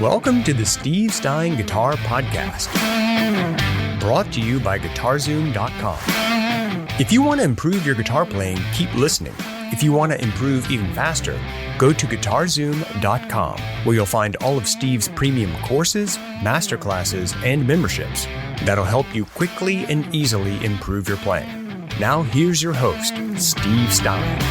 Welcome to the Steve Stine Guitar Podcast, brought to you by GuitarZoom.com. If you want to improve your guitar playing, keep listening. If you want to improve even faster, go to GuitarZoom.com, where you'll find all of Steve's premium courses, masterclasses, and memberships that'll help you quickly and easily improve your playing. Now here's your host, Steve Stine.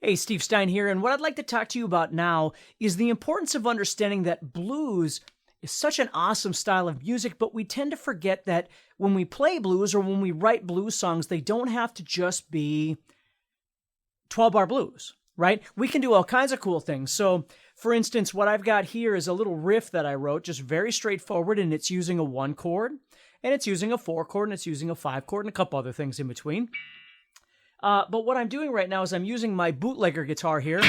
Hey, Steve Stine here, and what I'd like to talk to you about now is the importance of understanding that blues is such an awesome style of music, but we tend to forget that when we play blues or when we write blues songs, they don't have to just be 12-bar blues, right? We can do all kinds of cool things. So, for instance, what I've got here is a little riff that I wrote, just very straightforward, and it's using a 1 chord, and it's using a 4 chord, and it's using a 5 chord, and a couple other things in between. But what I'm doing right now is I'm using my bootlegger guitar here.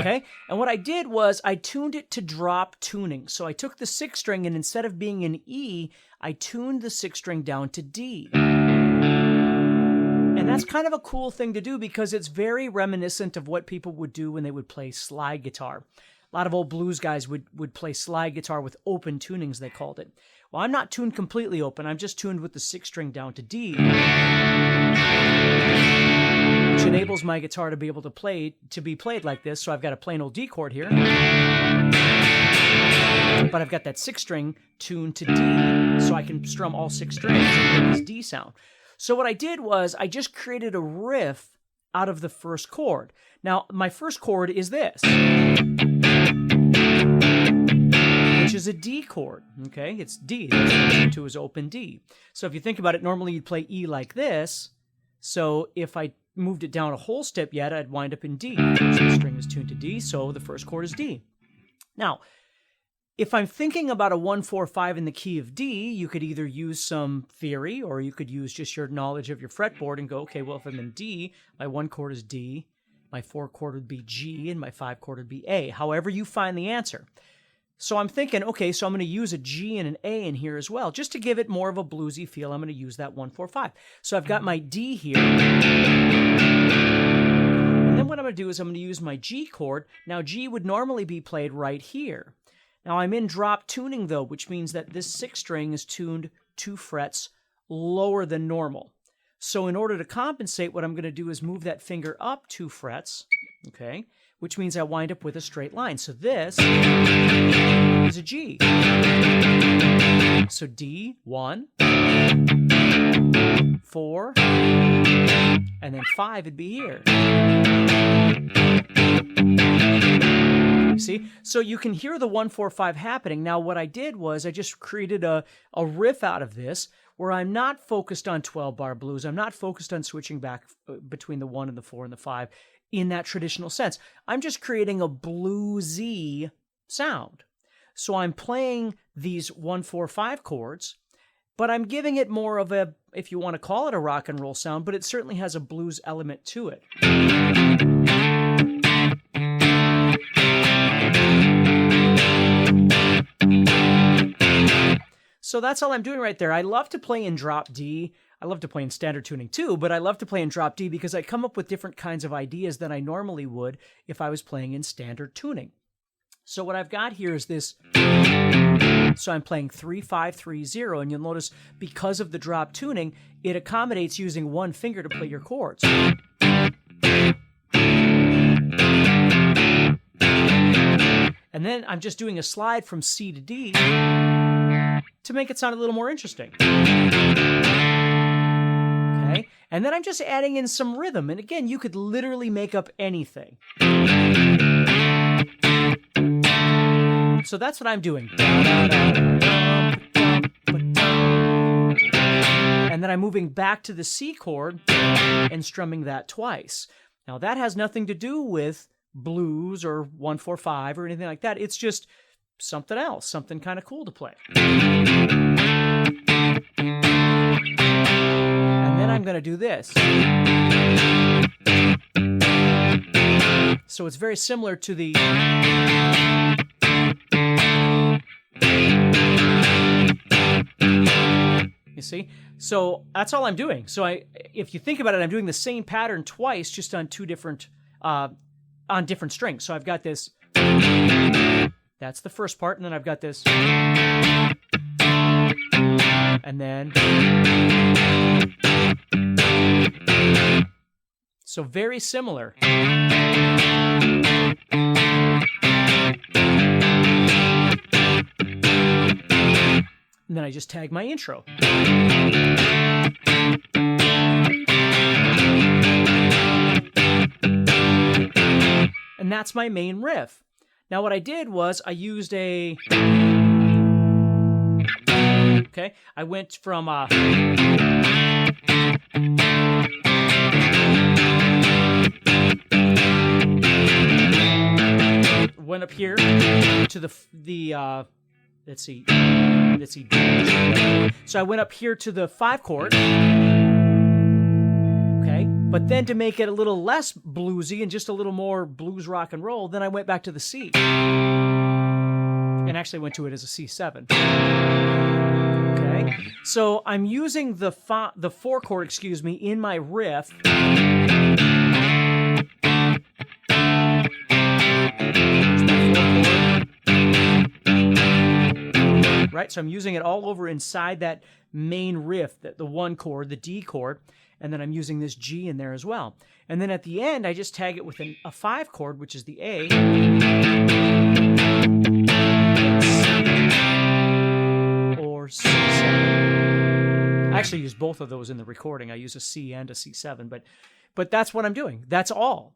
Okay? And what I did was I tuned it to drop tuning. So I took the 6th string and instead of being an E, I tuned the 6th string down to D. And that's kind of a cool thing to do because it's very reminiscent of what people would do when they would play slide guitar. A lot of old blues guys would play slide guitar with open tunings, they called it. Well, I'm not tuned completely open. I'm just tuned with the 6th string down to D, which enables my guitar to be able to be played like this. So I've got a plain old D chord here, but I've got that 6th string tuned to D, so I can strum all 6 strings and get this D sound. So what I did was I just created a riff out of the first chord. Now, my first chord is this, which is a D chord, okay? It's D. That's what it's tuned to is open D. So if you think about it, normally you'd play E like this. So if I moved it down a whole step yet, I'd wind up in D. So the string is tuned to D, so the first chord is D. Now, if I'm thinking about a 1-4-5 in the key of D, you could either use some theory or you could use just your knowledge of your fretboard and go, okay, well, if I'm in D, my 1 chord is D, my 4 chord would be G, and my 5 chord would be A, however you find the answer. So I'm thinking, okay, so I'm going to use a G and an A in here as well. Just to give it more of a bluesy feel, I'm going to use that 1-4-5. So I've got my D here. And then what I'm going to do is I'm going to use my G chord. Now, G would normally be played right here. Now, I'm in drop tuning, though, which means that this 6th string is tuned 2 frets lower than normal. So in order to compensate, what I'm going to do is move that finger up 2 frets, okay? Which means I wind up with a straight line. So this is a G. So D, 1, 4, and then 5 would be here. See? So you can hear the 1-4-5 happening. Now what I did was I just created a riff out of this where I'm not focused on 12-bar blues. I'm not focused on switching back between the 1 and the 4 and the 5. In that traditional sense. I'm just creating a bluesy sound. So I'm playing these 1-4-5 chords, but I'm giving it more of a, if you want to call it a rock and roll sound, but it certainly has a blues element to it. So that's all I'm doing right there. I love to play in drop D. I love to play in standard tuning too, but I love to play in drop D because I come up with different kinds of ideas than I normally would if I was playing in standard tuning. So what I've got here is this. So I'm playing 3-5-3-0, and you'll notice because of the drop tuning, it accommodates using one finger to play your chords. And And then I'm just doing a slide from C to D to make it sound a little more interesting. Okay? And then I'm just adding in some rhythm. And again, you could literally make up anything. So that's what I'm doing. And then I'm moving back to the C chord and strumming that twice. Now, that has nothing to do with blues or 1-4-5 or anything like that. It's just something else, something kind of cool to play. And then I'm going to do this. So it's very similar to the... You see? So that's all I'm doing. So if you think about it, I'm doing the same pattern twice, just on two different, on different strings. So I've got this, that's the first part, and then I've got this, and then, so very similar. And then I just tag my intro. And that's my main riff. Now what I did was I used I went from went up here to the let's see. So I went up here to the 5 chord. Okay. But then to make it a little less bluesy and just a little more blues rock and roll, then I went back to the C. And actually went to it as a C7. Okay. So I'm using the 4 chord, in my riff. Right, so I'm using it all over inside that main riff, the 1 chord, the D chord, and then I'm using this G in there as well. And then at the end, I just tag it with a 5 chord, which is the A, or C7. I actually use both of those in the recording. I use a C and a C7, but that's what I'm doing. That's all.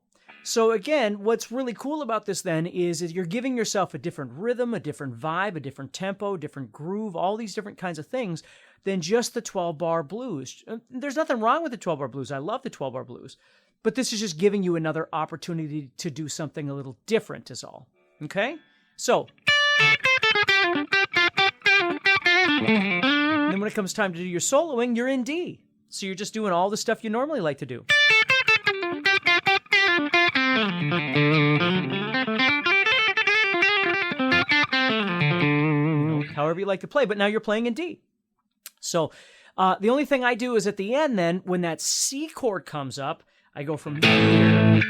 So again, what's really cool about this then is you're giving yourself a different rhythm, a different vibe, a different tempo, different groove, all these different kinds of things than just the 12-bar blues. There's nothing wrong with the 12-bar blues. I love the 12-bar blues. But this is just giving you another opportunity to do something a little different is all. Okay? So, and then when it comes time to do your soloing, you're in D. So you're just doing all the stuff you normally like to do. However you like to play, but now you're playing in D. So the only thing I do is at the end then, when that C chord comes up, I go from here,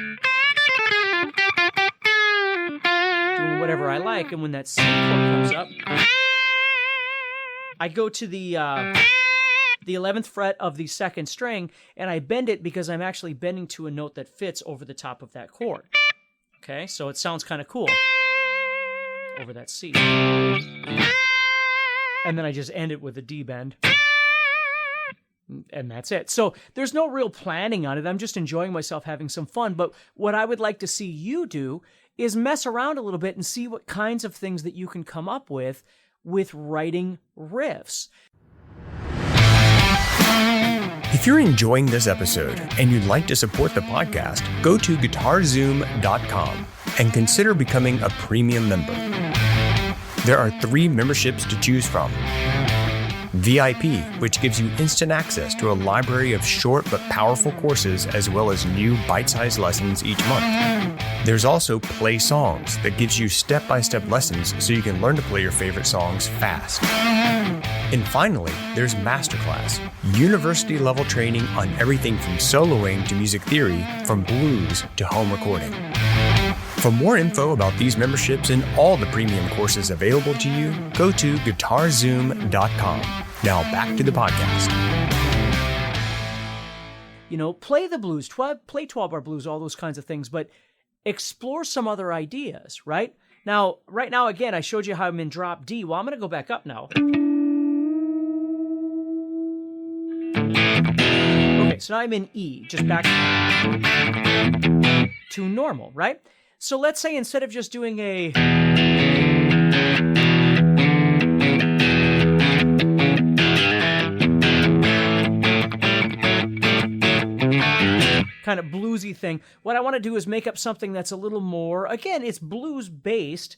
doing whatever I like, and when that C chord comes up, I go to the 11th fret of the 2nd string, and I bend it because I'm actually bending to a note that fits over the top of that chord. Okay, so it sounds kind of cool over that C. And then I just end it with a D bend. And that's it. So there's no real planning on it. I'm just enjoying myself, having some fun. But what I would like to see you do is mess around a little bit and see what kinds of things that you can come up with writing riffs. If you're enjoying this episode and you'd like to support the podcast, go to GuitarZoom.com and consider becoming a premium member. There are 3 memberships to choose from. VIP, which gives you instant access to a library of short but powerful courses as well as new bite-sized lessons each month. There's also Play Songs that gives you step-by-step lessons so you can learn to play your favorite songs fast. And finally, there's Masterclass, university-level training on everything from soloing to music theory, from blues to home recording. For more info about these memberships and all the premium courses available to you, go to GuitarZoom.com. Now back to the podcast. You know, play the blues, play 12-bar blues, all those kinds of things, but explore some other ideas, right? Now, right now, again, I showed you how I'm in drop D. Well, I'm going to go back up now. Okay, so now I'm in E, just back to normal, right? So let's say instead of just doing a kind of bluesy thing, what I want to do is make up something that's a little more, again, it's blues based,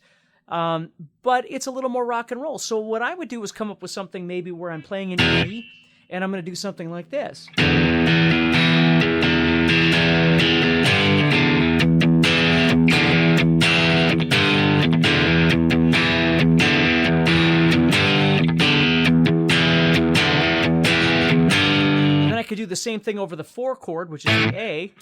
but it's a little more rock and roll. So what I would do is come up with something maybe where I'm playing in E, and I'm going to do something like this. I could do the same thing over the 4 chord, which is the A.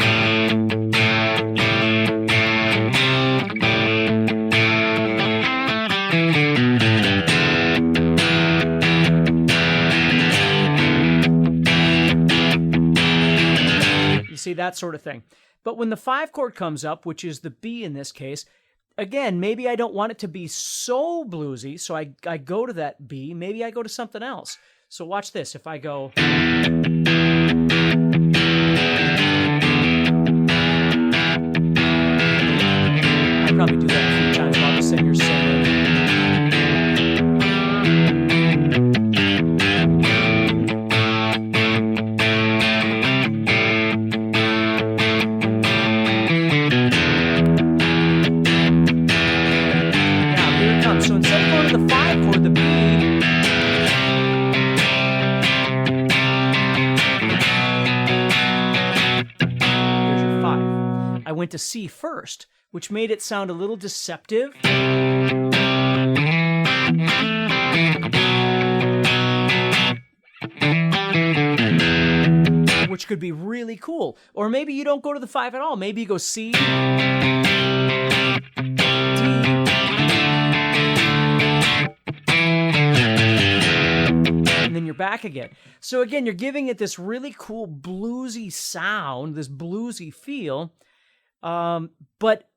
You see, that sort of thing. But when the 5 chord comes up, which is the B in this case, again, maybe I don't want it to be so bluesy, so I go to that B. Maybe I go to something else. So watch this. If I go... I'd probably do that a few times while the singer's singing. Now, here it comes. So instead of going to the 5 chord, the B... I went to C first, which made it sound a little deceptive. Which could be really cool. Or maybe you don't go to the 5 at all. Maybe you go C, D, and then you're back again. So again, you're giving it this really cool bluesy sound, this bluesy feel, but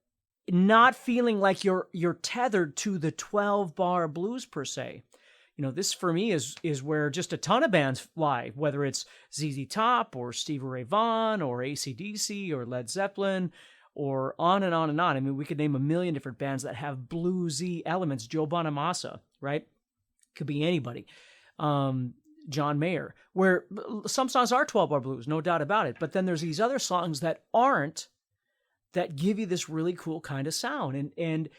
not feeling like you're tethered to the 12-bar blues per se. You know, this for me is where just a ton of bands lie, whether it's ZZ Top or Stevie Ray Vaughan or AC/DC or Led Zeppelin or on and on and on. I mean, we could name a million different bands that have bluesy elements. Joe Bonamassa, right? Could be anybody. John Mayer, where some songs are 12-bar blues, no doubt about it. But then there's these other songs that aren't, that give you this really cool kind of sound. And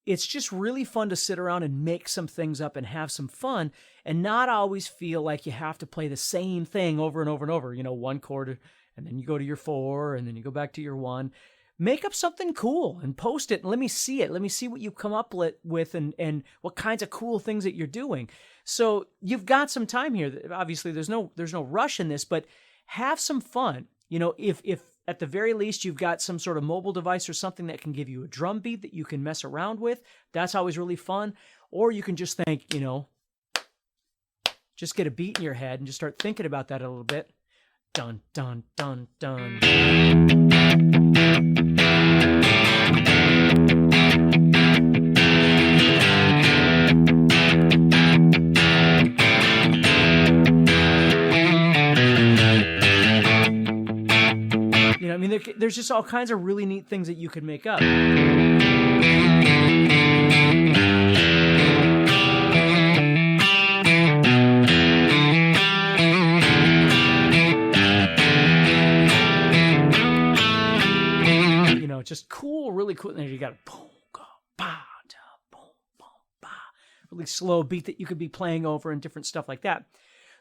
it's just really fun to sit around and make some things up and have some fun and not always feel like you have to play the same thing over and over and over. You know, 1 chord, and then you go to your 4, and then you go back to your 1. Make up something cool and post it and let me see it. Let me see what you come up with and what kinds of cool things that you're doing. So you've got some time here. Obviously, there's no rush in this, but have some fun. You know, if at the very least you've got some sort of mobile device or something that can give you a drum beat that you can mess around with, that's always really fun. Or you can just think, you know, just get a beat in your head and just start thinking about that a little bit. Dun, dun, dun, dun. You know, I mean, there's just all kinds of really neat things that you can make up. You know, just cool, really cool. And then you got a boom, ba, da, boom, boom, ba. Really slow beat that you could be playing over and different stuff like that.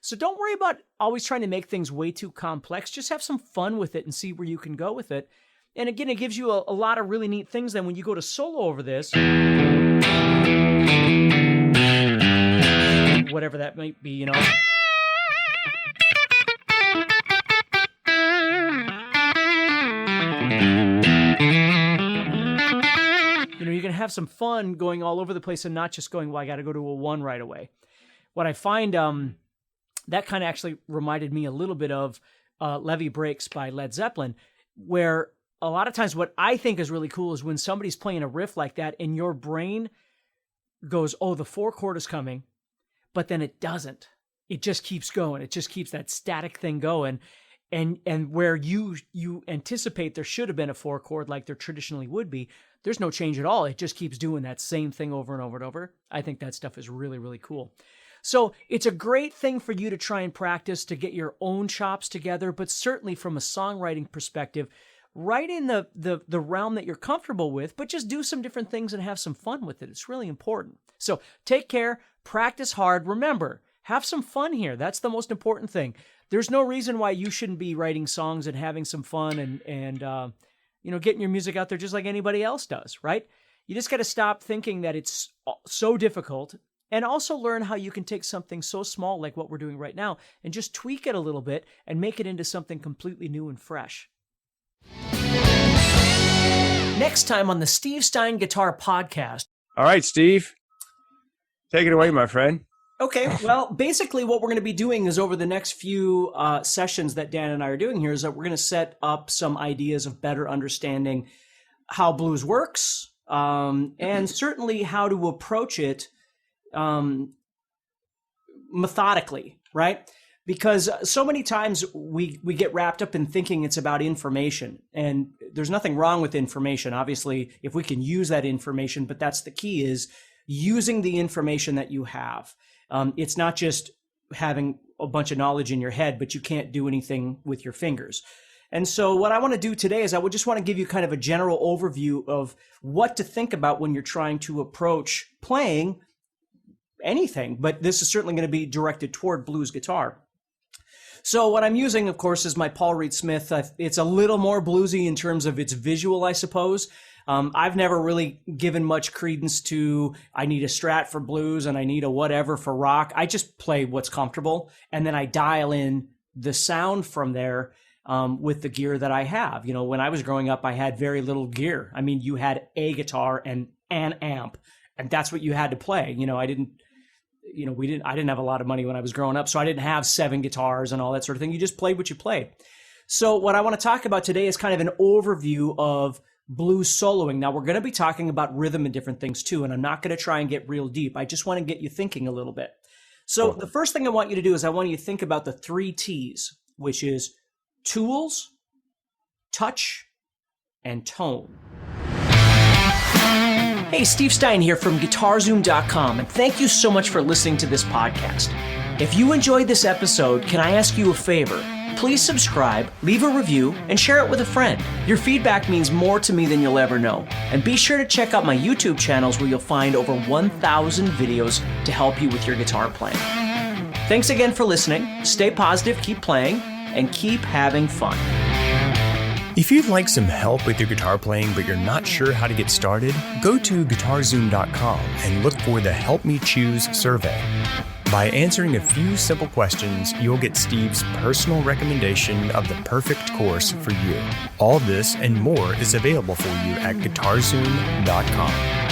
So don't worry about always trying to make things way too complex. Just have some fun with it and see where you can go with it. And again, it gives you a lot of really neat things. Then when you go to solo over this, whatever that might be, you know. You know, you can have some fun going all over the place and not just going, well, I got to go to a 1 right away. What I find, that kind of actually reminded me a little bit of Levee Breaks by Led Zeppelin, where a lot of times what I think is really cool is when somebody's playing a riff like that and your brain goes, oh, the 4 chord is coming, but then it doesn't. It just keeps going. It just keeps that static thing going. And where you anticipate there should have been a 4 chord like there traditionally would be, there's no change at all. It just keeps doing that same thing over and over and over. I think that stuff is really, really cool. So it's a great thing for you to try and practice to get your own chops together, but certainly from a songwriting perspective, write in the realm that you're comfortable with, but just do some different things and have some fun with it. It's really important. So take care, practice hard. Remember, have some fun here. That's the most important thing. There's no reason why you shouldn't be writing songs and having some fun and getting your music out there just like anybody else does, right? You just got to stop thinking that it's so difficult, and also learn how you can take something so small like what we're doing right now and just tweak it a little bit and make it into something completely new and fresh. Next time on the Steve Stine Guitar Podcast. All right, Steve. Take it away, my friend. Okay, well, basically what we're going to be doing is over the next few sessions that Dan and I are doing here is that we're going to set up some ideas of better understanding how blues works, and certainly how to approach it methodically, right? Because so many times we get wrapped up in thinking it's about information, and there's nothing wrong with information. Obviously, if we can use that information, but that's the key, is using the information that you have. It's not just having a bunch of knowledge in your head, but you can't do anything with your fingers. And so what I want to do today is I would just want to give you kind of a general overview of what to think about when you're trying to approach playing anything, but this is certainly going to be directed toward blues guitar. So what I'm using, of course, is my Paul Reed Smith. It's a little more bluesy in terms of its visual, I suppose. I've never really given much credence to, I need a Strat for blues and I need a whatever for rock. I just play what's comfortable, and then I dial in the sound from there with the gear that I have. You know, when I was growing up, I had very little gear. I mean, you had a guitar and an amp, and that's what you had to play. You know, I didn't have a lot of money when I was growing up, so I didn't have 7 guitars and all that sort of thing. You just played what you played. So what I want to talk about today is kind of an overview of blues soloing. Now, we're going to be talking about rhythm and different things too, and I'm not going to try and get real deep. I just want to get you thinking a little bit. So the first thing I want you to do is I want you to think about the 3 T's, which is tools, touch, and tone. Hey, Steve Stine here from GuitarZoom.com, and thank you so much for listening to this podcast. If you enjoyed this episode, can I ask you a favor? Please subscribe, leave a review, and share it with a friend. Your feedback means more to me than you'll ever know. And be sure to check out my YouTube channels where you'll find over 1,000 videos to help you with your guitar playing. Thanks again for listening. Stay positive, keep playing, and keep having fun. If you'd like some help with your guitar playing but you're not sure how to get started, go to GuitarZoom.com and look for the Help Me Choose survey. By answering a few simple questions, you'll get Steve's personal recommendation of the perfect course for you. All this and more is available for you at GuitarZoom.com.